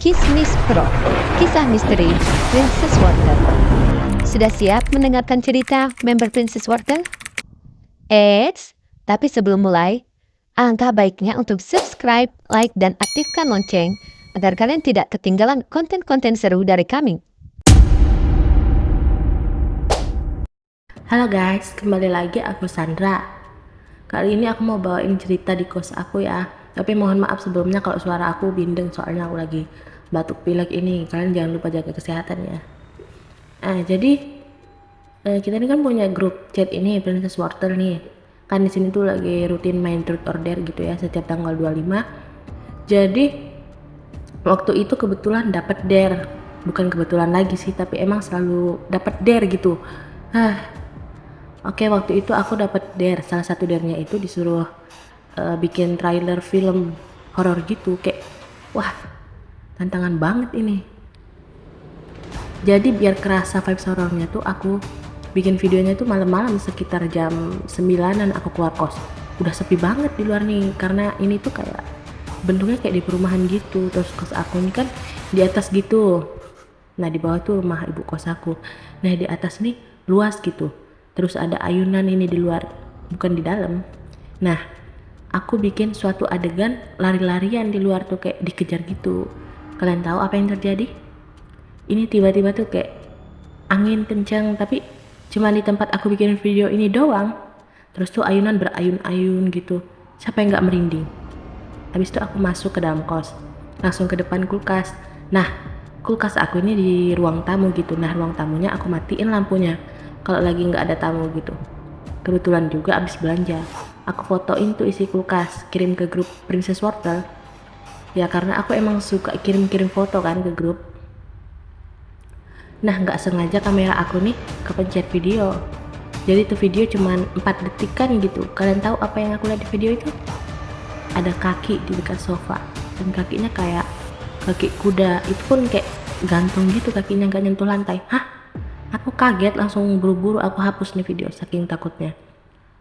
Kismis Pro, kisah misteri Princess Wortel. Sudah siap mendengarkan cerita member Princess Wortel? Eits, tapi sebelum mulai, alangkah baiknya untuk subscribe, like, dan aktifkan lonceng agar kalian tidak ketinggalan konten-konten seru dari kami. Halo guys, kembali lagi aku Sandra. Kali ini aku mau bawain cerita di kos aku ya. Tapi mohon maaf sebelumnya kalau suara aku bindeng, soalnya aku lagi batuk pilek ini. Kalian jangan lupa jaga kesehatan ya. Jadi kita ini kan punya grup chat ini Princess Wortel nih. Kan di sini tuh lagi rutin main truth or dare gitu ya setiap tanggal 25. Jadi waktu itu kebetulan dapat dare. Bukan kebetulan lagi sih, tapi emang selalu dapat dare gitu. Oke, waktu itu aku dapat dare. Salah satu dare-nya itu disuruh bikin trailer film horor gitu. Kayak wah, tantangan banget ini. Jadi biar kerasa vibes horornya tuh aku bikin videonya tuh malam-malam sekitar jam 9-an aku keluar kos. Udah sepi banget di luar nih, karena ini tuh kayak bentuknya kayak di perumahan gitu. Terus kos aku ini kan di atas gitu. Nah di bawah tuh rumah ibu kos aku. Nah di atas nih luas gitu. Terus ada ayunan ini di luar, bukan di dalam. Nah aku bikin suatu adegan lari-larian di luar tuh kayak dikejar gitu. Kalian tahu apa yang terjadi? Ini tiba-tiba tuh kayak angin kencang, tapi cuma di tempat aku bikin video ini doang. Terus tuh ayunan berayun-ayun gitu. Siapa yang gak merinding? Habis itu aku masuk ke dalam kos, langsung ke depan kulkas. Nah kulkas aku ini di ruang tamu gitu. Nah ruang tamunya aku matiin lampunya kalau lagi nggak ada tamu gitu. Kebetulan juga abis belanja, aku fotoin tuh isi kulkas, kirim ke grup Princess Wortel. Ya karena aku emang suka kirim-kirim foto kan ke grup. Nah nggak sengaja kamera aku nih kepencet video. Jadi tuh video cuman 4 detikan gitu. Kalian tahu apa yang aku lihat di video itu? Ada kaki di dekat sofa, dan kakinya kayak kaki kuda. Itu pun kayak gantung gitu, kakinya nggak nyentuh lantai. Hah? Aku kaget, langsung buru-buru aku hapus nih video saking takutnya.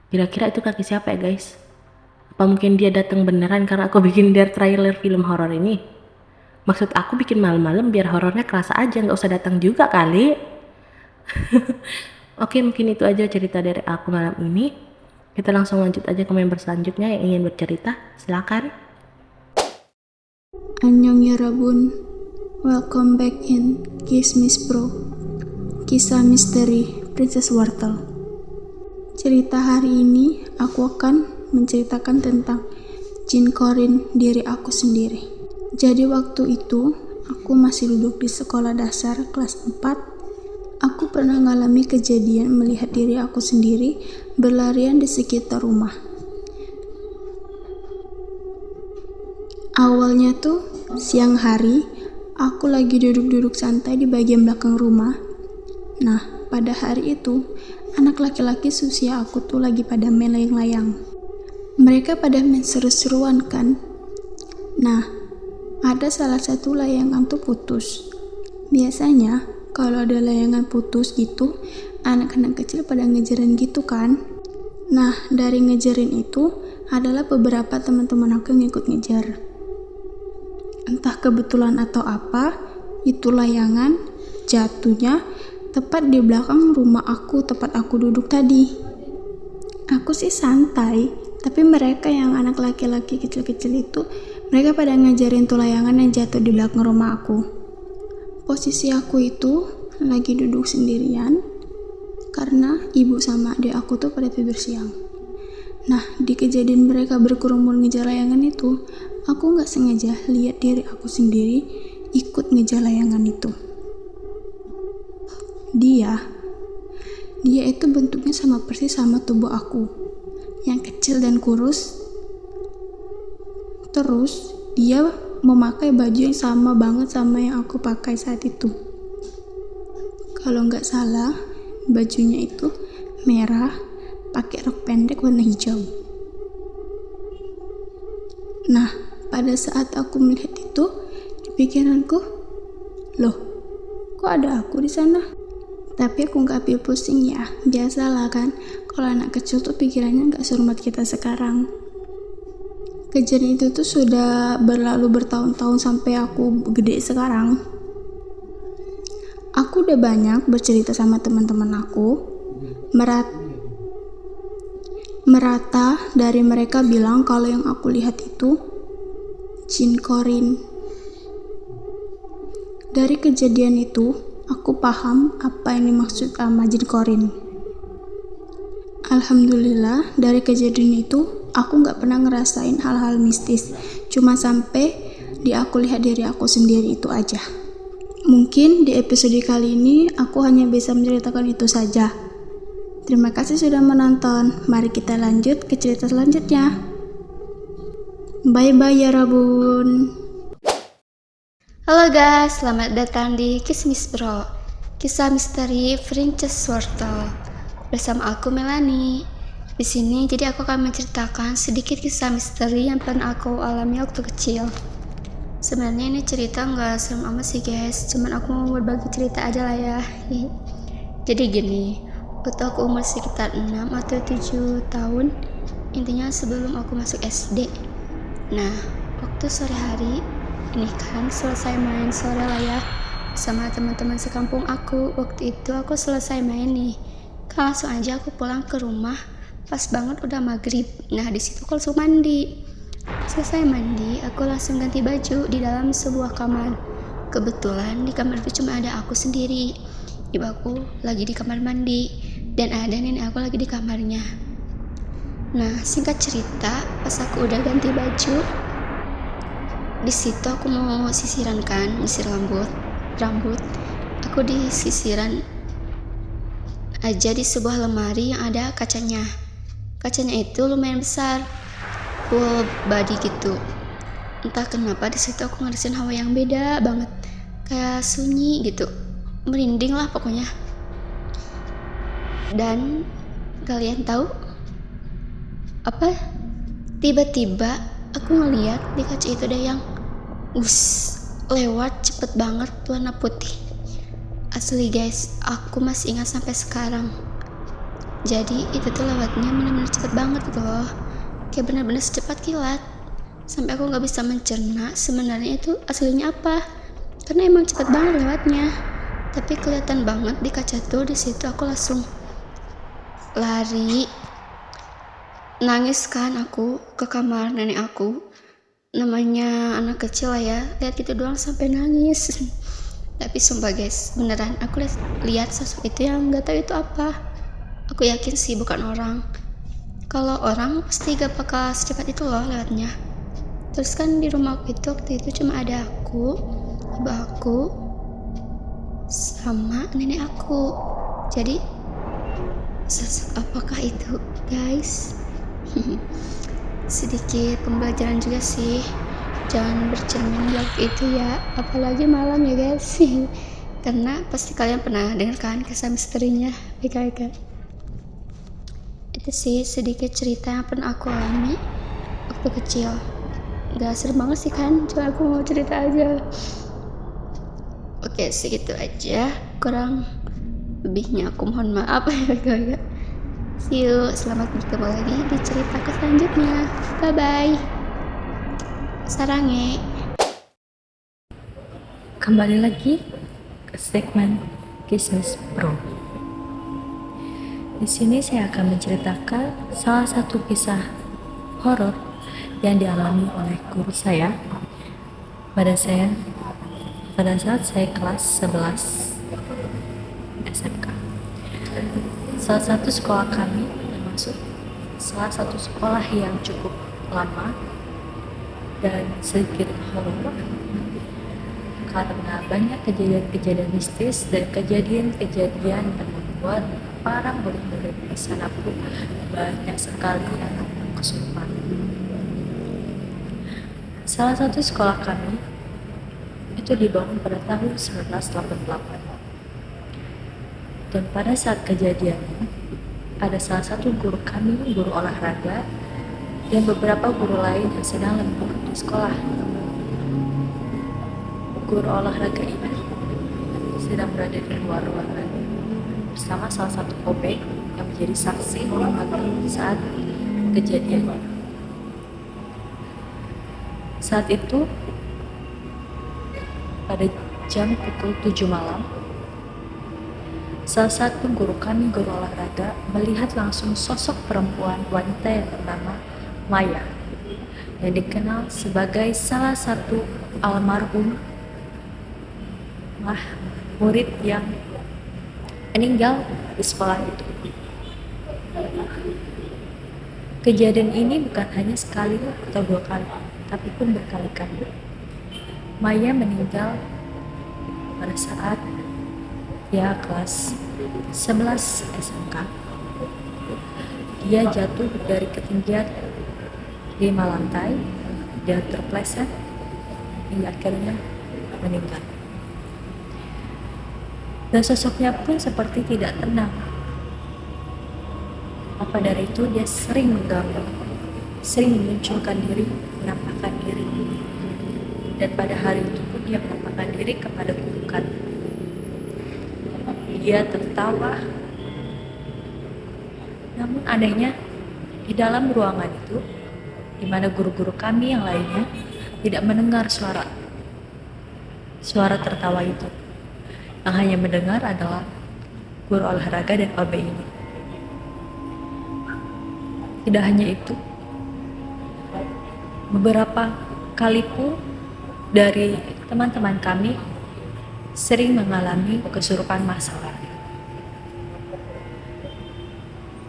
Kira-kira itu kaki siapa ya guys? Apa mungkin dia datang beneran karena aku bikin dia trailer film horor ini? Maksud aku bikin malam-malam biar horornya kerasa aja, nggak usah datang juga kali. Oke, mungkin itu aja cerita dari aku malam ini. Kita langsung lanjut aja ke member selanjutnya yang ingin bercerita. Silakan. Annyeong Yorobun, welcome back in Kismis Pro, kisah misteri Princess Wortel. Cerita hari ini aku akan menceritakan tentang jin korin diri aku sendiri. Jadi waktu itu aku masih duduk di sekolah dasar kelas 4. Aku pernah mengalami kejadian melihat diri aku sendiri berlarian di sekitar rumah. Awalnya tuh siang hari, aku lagi duduk-duduk santai di bagian belakang rumah. Nah, pada hari itu, anak laki-laki seusia aku tuh lagi pada main layang-layang. Mereka pada main seru-seruan kan? Nah, ada salah satu layangan tuh putus. Biasanya, kalau ada layangan putus gitu, anak-anak kecil pada ngejarin gitu kan? Nah, dari ngejarin itu, adalah beberapa teman-teman aku yang ikut ngejar. Entah kebetulan atau apa, itu layangan jatuhnya tepat di belakang rumah aku, tempat aku duduk tadi. Aku sih santai, tapi mereka yang anak laki-laki kecil-kecil itu, mereka pada ngajarin tuh layangan yang jatuh di belakang rumah aku. Posisi aku itu lagi duduk sendirian, karena ibu sama adik aku tuh pada tidur siang. Nah, di kejadian mereka berkerumun ngejar layangan itu, aku gak sengaja lihat diri aku sendiri ikut ngejar layangan itu. Dia itu bentuknya sama persis sama tubuh aku, yang kecil dan kurus. Terus dia memakai baju yang sama banget sama yang aku pakai saat itu. Kalau nggak salah, bajunya itu merah, pakai rok pendek warna hijau. Nah, pada saat aku melihat itu, di pikiranku, loh, kok ada aku di sana? Tapi aku nggak ambil pusing ya, biasalah kan, kalau anak kecil tuh pikirannya nggak serumat kita sekarang. Kejadian itu tuh sudah berlalu bertahun-tahun sampai aku gede sekarang. Aku udah banyak bercerita sama teman-teman aku. Merata dari mereka bilang kalau yang aku lihat itu jin korin. Dari kejadian itu, aku paham apa yang dimaksud sama jin korin. Alhamdulillah, dari kejadian itu, aku gak pernah ngerasain hal-hal mistis. Cuma sampai di aku lihat diri aku sendiri itu aja. Mungkin di episode kali ini, aku hanya bisa menceritakan itu saja. Terima kasih sudah menonton. Mari kita lanjut ke cerita selanjutnya. Bye-bye ya Rabun. Halo guys, selamat datang di Kismis Bro, kisah misteri Princess Wortel. Bersama aku Melanie. Di sini jadi aku akan menceritakan sedikit kisah misteri yang pernah aku alami waktu kecil. Sebenarnya ini cerita nggak serem amat sih guys, cuman aku mau berbagi cerita aja lah ya. Jadi gini, waktu aku umur sekitar 6 atau 7 tahun, intinya sebelum aku masuk SD. Nah, waktu sore hari ini kan selesai main sore lah ya sama teman-teman sekampung aku. Waktu itu aku selesai main nih, kan langsung aja aku pulang ke rumah. Pas banget udah maghrib. Nah di situ aku langsung mandi. Selesai mandi, aku langsung ganti baju di dalam sebuah kamar. Kebetulan di kamar itu cuma ada aku sendiri. Ibu aku lagi di kamar mandi dan ada nenek aku lagi di kamarnya. Nah singkat cerita, pas aku udah ganti baju, di situ aku mau sisiran kan, sisir rambut. Aku di sisiran aja di sebuah lemari yang ada kacanya. Kacanya itu lumayan besar, full body gitu. Entah kenapa di situ aku ngerasain hawa yang beda banget, kayak sunyi gitu, merinding lah pokoknya. Dan kalian tahu apa? Tiba-tiba aku ngeliat di kaca itu ada yang lewat cepet banget warna putih. Asli guys, aku masih ingat sampai sekarang. Jadi itu tuh lewatnya benar-benar cepet banget gitu loh, kayak benar-benar secepat kilat. Sampai aku nggak bisa mencerna sebenarnya itu aslinya apa, karena emang cepet banget lewatnya. Tapi kelihatan banget di kaca tuh. Di situ aku langsung lari, nangis kan aku ke kamar nenek aku. Namanya anak kecil lah ya, lihat gitu doang sampai nangis. Tapi sumpah guys, beneran aku lihat sosok itu yang nggak tahu itu apa. Aku yakin sih bukan orang. Kalau orang pasti gak bakal secepat itu loh lewatnya. Terus kan di rumah aku itu waktu itu cuma ada aku, ibu aku, sama nenek aku. Jadi sosok apakah itu guys? Sedikit pembelajaran juga sih, jangan bercermin di waktu itu ya, apalagi malam ya guys. Karena pasti kalian pernah dengar kan kisah misterinya Eka. Itu sih sedikit cerita yang pernah aku alami waktu kecil. Gak serem banget sih kan, cuma aku mau cerita aja. Oke, segitu aja, kurang lebihnya aku mohon maaf ya. See you, selamat bertemu lagi di ceritaku selanjutnya. Bye bye. Sarange. Kembali lagi ke segmen Kismis Pro. Di sini saya akan menceritakan salah satu kisah horor yang dialami oleh guru saya pada saat saya kelas 11 SMK. Salah satu sekolah kami termasuk salah satu sekolah yang cukup lama dan sedikit horor karena banyak kejadian-kejadian mistis dan kejadian-kejadian yang membuat para murid-murid di sana pun banyak sekali yang kesurupan. Salah satu sekolah kami itu dibangun pada tahun 1988. Dan pada saat kejadiannya, ada salah satu guru kami, guru olahraga, dan beberapa guru lain yang sedang lembur di sekolah. Guru olahraga ini sedang berada di luar ruangan bersama salah satu OB yang menjadi saksi saat kejadiannya. Saat itu, pada jam pukul 7 malam, salah satu guru kami, guru olahraga, melihat langsung sosok perempuan wanita yang bernama Maya, yang dikenal sebagai salah satu almarhum murid yang meninggal di sekolah itu. Kejadian ini bukan hanya sekali atau dua kali, tapi pun berkali-kali. Maya meninggal pada saat dia kelas 11 SMK. Dia jatuh dari ketinggian 5 lantai, dia terpleset hingga akhirnya meninggal. Dan sosoknya pun seperti tidak tenang. Maka dari itu dia sering mengganggu, sering memunculkan diri, menampakkan diri. Dan pada hari itu pun dia menampakkan diri kepada guru kami. Dia tertawa. Namun anehnya, di dalam ruangan itu, di mana guru-guru kami yang lainnya tidak mendengar suara tertawa itu. Yang hanya mendengar adalah guru olahraga dan OB ini. Tidak hanya itu, beberapa kali pun dari teman-teman kami sering mengalami kesurupan massal.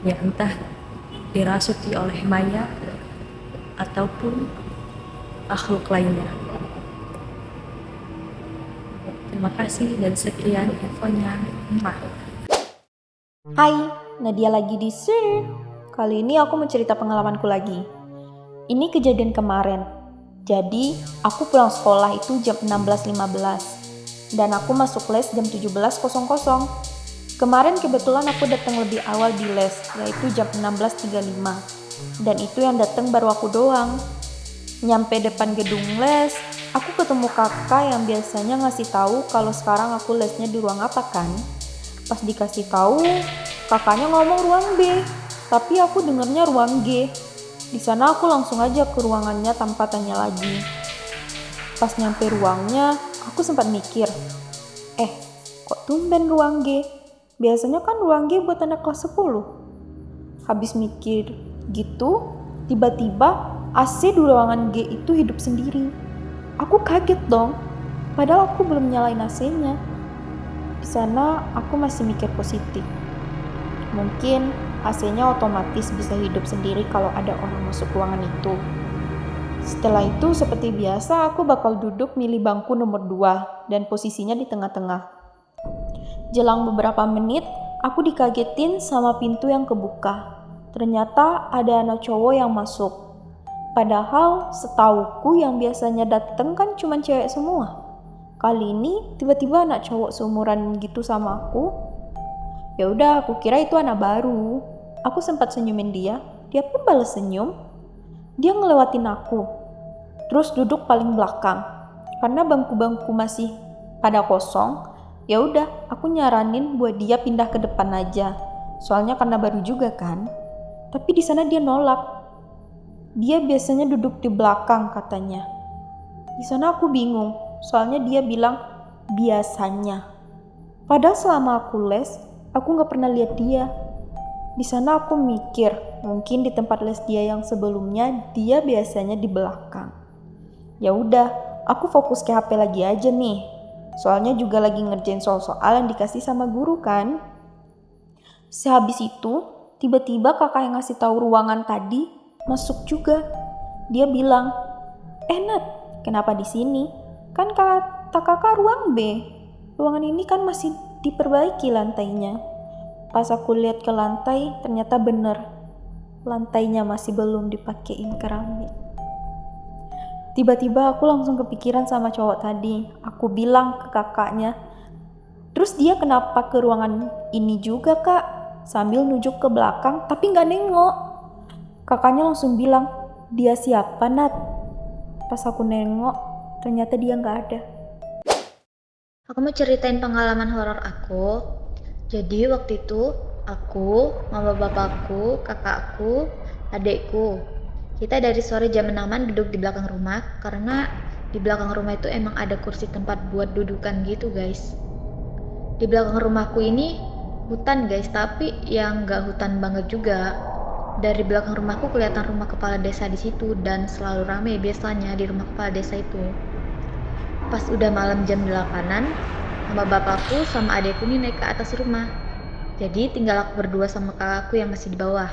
Ya entah dirasuki oleh Maya ataupun makhluk lainnya. Terima kasih dan sekian infonya. Hai, Nadia lagi di sini. Kali ini aku mau cerita pengalamanku lagi. Ini kejadian kemarin. Jadi, aku pulang sekolah itu jam 16.15 dan aku masuk les jam 17.00. Kemarin kebetulan aku datang lebih awal di les, yaitu jam 16.35. Dan itu yang datang baru aku doang. Nyampe depan gedung les, aku ketemu kakak yang biasanya ngasih tahu kalau sekarang aku lesnya di ruang apa kan. Pas dikasih tahu, kakaknya ngomong ruang B, tapi aku dengernya ruang G. Di sana aku langsung aja ke ruangannya tanpa tanya lagi. Pas nyampe ruangnya, aku sempat mikir, kok tumben ruang G? Biasanya kan ruang G buat anak kelas 10. Habis mikir gitu, tiba-tiba AC di ruangan G itu hidup sendiri. Aku kaget dong, padahal aku belum nyalain AC-nya. Di sana aku masih mikir positif. Mungkin AC-nya otomatis bisa hidup sendiri kalau ada orang masuk ruangan itu. Setelah itu seperti biasa aku bakal duduk milih bangku nomor 2 dan posisinya di tengah-tengah. Jelang beberapa menit, aku dikagetin sama pintu yang kebuka. Ternyata ada anak cowok yang masuk. Padahal setauku yang biasanya dateng kan cuma cewek semua. Kali ini tiba-tiba anak cowok seumuran gitu sama aku. Ya udah, aku kira itu anak baru. Aku sempat senyumin dia pun balas senyum. Dia ngelewatin aku, terus duduk paling belakang. Karena bangku-bangku masih pada kosong, ya udah, aku nyaranin buat dia pindah ke depan aja. Soalnya karena baru juga kan. Tapi di sana dia nolak. Dia biasanya duduk di belakang katanya. Di sana aku bingung, soalnya dia bilang biasanya. Padahal selama aku les, aku nggak pernah lihat dia. Di sana aku mikir, mungkin di tempat les dia yang sebelumnya dia biasanya di belakang. Ya udah, aku fokus ke HP lagi aja nih. Soalnya juga lagi ngerjain soal-soal yang dikasih sama guru kan. Sehabis itu, tiba-tiba kakak yang ngasih tahu ruangan tadi masuk juga. Dia bilang, Nat, kenapa di sini? Kan kata kakak ruang B. Ruangan ini kan masih diperbaiki lantainya. Pas aku lihat ke lantai, ternyata bener. Lantainya masih belum dipakein keramik. Tiba-tiba aku langsung kepikiran sama cowok tadi. Aku bilang ke kakaknya, terus dia kenapa ke ruangan ini juga kak? Sambil nunjuk ke belakang, tapi gak nengok. Kakaknya langsung bilang, dia siapa Nat? Pas aku nengok, ternyata dia gak ada. Aku mau ceritain pengalaman horor aku. Jadi waktu itu aku, mama bapakku, kakakku, adekku Kita dari sore jam 6-an duduk di belakang rumah, karena di belakang rumah itu emang ada kursi tempat buat dudukan gitu guys. Di belakang rumahku ini hutan guys, tapi yang nggak hutan banget juga. Dari belakang rumahku kelihatan rumah kepala desa di situ, dan selalu rame biasanya di rumah kepala desa itu. Pas udah malam jam 8-an, sama bapakku sama adekku nih naik ke atas rumah. Jadi tinggal aku berdua sama kakakku yang masih di bawah.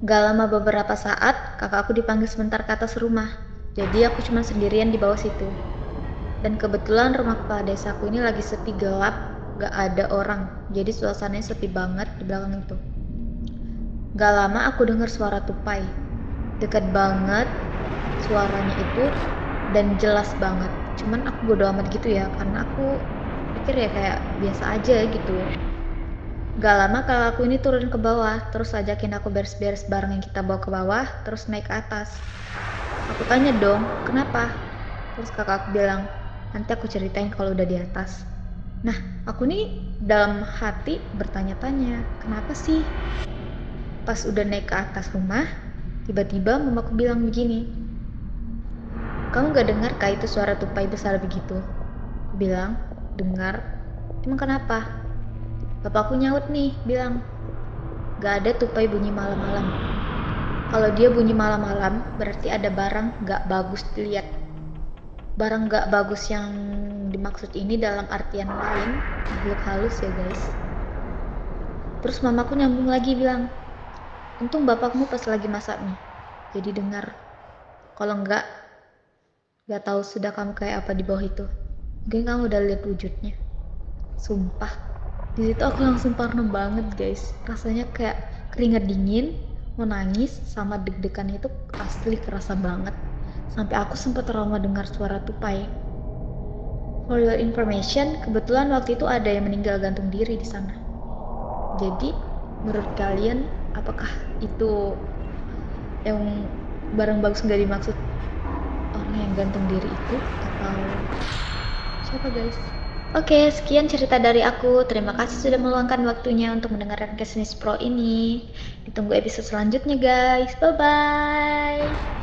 Gak lama beberapa saat, kakakku dipanggil sebentar ke atas rumah. Jadi aku cuma sendirian di bawah situ. Dan kebetulan rumah kepala desaku ini lagi sepi gelap, gak ada orang. Jadi suasananya sepi banget di belakang itu. Gak lama aku dengar suara tupai. Dekat banget suaranya itu dan jelas banget. Cuman aku bodo amat gitu ya, karena aku pikir ya kayak biasa aja gitu. Gak lama kakakku ini turun ke bawah, terus ajakin aku beres-beres barang yang kita bawa ke bawah, terus naik ke atas. Aku tanya dong, kenapa? Terus kakakku bilang, nanti aku ceritain kalau udah di atas. Nah, aku nih dalam hati bertanya-tanya, kenapa sih? Pas udah naik ke atas rumah, tiba-tiba mamaku bilang begini, kamu gak dengar kah itu suara tupai besar begitu? Aku bilang, dengar. Emang kenapa? Bapakku nyaut nih, bilang, gak ada tupai bunyi malam-malam. Kalau dia bunyi malam-malam, berarti ada barang gak bagus dilihat. Barang gak bagus yang dimaksud ini dalam artian lain, makhluk halus ya guys. Terus mamaku nyambung lagi bilang, untung bapakmu pas lagi masak nih, jadi dengar. Kalau enggak, gak tahu sudah kamu kayak apa di bawah itu. Mungkin kamu udah lihat wujudnya. Sumpah. Di situ aku langsung parno banget guys, rasanya kayak keringat dingin, mau nangis, sama deg-degan itu asli kerasa banget. Sampai aku sempat trauma dengar suara tupai. For your information, kebetulan waktu itu ada yang meninggal gantung diri di sana. Jadi, menurut kalian, apakah itu yang barang bagus nggak dimaksud orang yang gantung diri itu, atau siapa guys? Oke, sekian cerita dari aku. Terima kasih sudah meluangkan waktunya untuk mendengarkan Kesnis Pro ini. Ditunggu episode selanjutnya guys. Bye-bye.